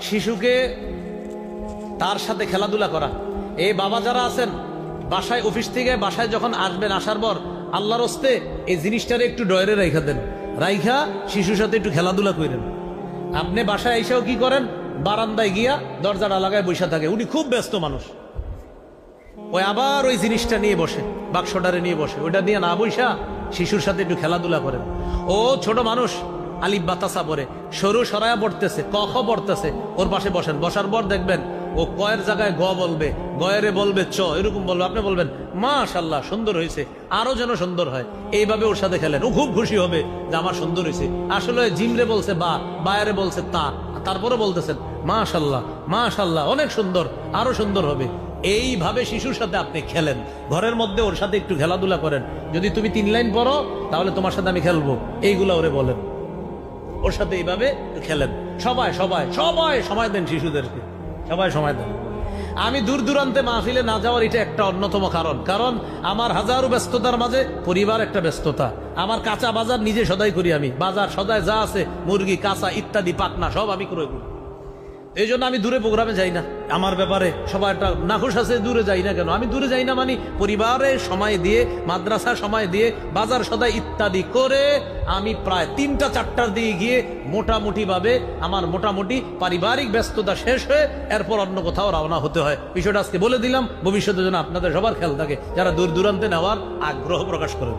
শিশুকে তার সাথে খেলাধুলা করা। এই বাবা যারা আছেন বাসায়, অফিস থেকে বাসায় যখন আসবেন, আসার পর আল্লাহর হস্তে এই জিনিসটারে একটু ডয়ারে রাইখা দেন, রাইখা শিশুর সাথে একটু খেলাধুলা করেন। আপনি বাসায় এসেও কি করেন, বারান্দায় গিয়া দরজাটা লাগায় বসে থাকে, উনি খুব ব্যস্ত মানুষ, ওই আবার ওই জিনিসটা নিয়ে বসে, বাক্সটারে নিয়ে বসে, ওইটা দিয়ে না বইসা শিশুর সাথে একটু খেলাধুলা করেন। ও ছোট মানুষ আলিফ বাতাসা পড়ে, সরু সরায়া পড়তেছে, ক খ পড়তেছে, ওর পাশে বসেন, বসার পর দেখবেন ও কয়ের জায়গায় গ বলবে, গয়েরে বলবে চ, এরকম বলবে। আপনি বলবেন মাশাআল্লাহ সুন্দর হয়েছে, আরো যেন সুন্দর হয়, এইভাবে ওর সাথে খেলেন। ও খুব খুশি হবে যে আমার সুন্দর হয়েছে। আসলে জিমরে বলছে বা, বায়ারে বলছে তা, তারপরে বলতেছেন মাশাআল্লাহ মাশাআল্লাহ অনেক সুন্দর, আরো সুন্দর হবে। এইভাবে শিশুর সাথে আপনি খেলেন, ঘরের মধ্যে ওর সাথে একটু খেলাধুলা করেন। যদি তুমি 3 লাইন পড়ো তাহলে তোমার সাথে আমি খেলবো, এইগুলা ওরে বলেন, ওর সাথে এইভাবে খেলেন। সবাই সবাই সবাই সময় দেন শিশুদেরকে, সবাই সময় দেন। আমি দূর দূরান্তে মাহফিলে না যাওয়ার এটা একটা অন্যতম কারণ আমার হাজারো ব্যস্ততার মাঝে পরিবার একটা ব্যস্ততা। আমার কাঁচা বাজার নিজে সদাই করি, আমি বাজার সদাই যা আছে মুরগি কাঁচা ইত্যাদি পাকনা সব আমি ক্রয় করি। এই জন্য আমি দূরে প্রোগ্রামে যাই না। আমার ব্যাপারে সবাই একটা নাখুশ আছে, দূরে যাই না কেন? আমি দূরে যাই না মানে পরিবারে সময় দিয়ে, মাদ্রাসা সময় দিয়ে, বাজার সদাই ইত্যাদি করে আমি প্রায় 3টা-4টার দিকে গিয়ে মোটামুটি ভাবে আমার মোটামুটি পারিবারিক ব্যস্ততা শেষ হয়ে এরপর অন্য কোথাও রওনা হতে হয়। বিষয়টা আজকে বলে দিলাম, ভবিষ্যতে যেন আপনাদের সবার খেয়াল থাকে, যারা দূর দূরান্তে নেওয়ার আগ্রহ প্রকাশ করেন।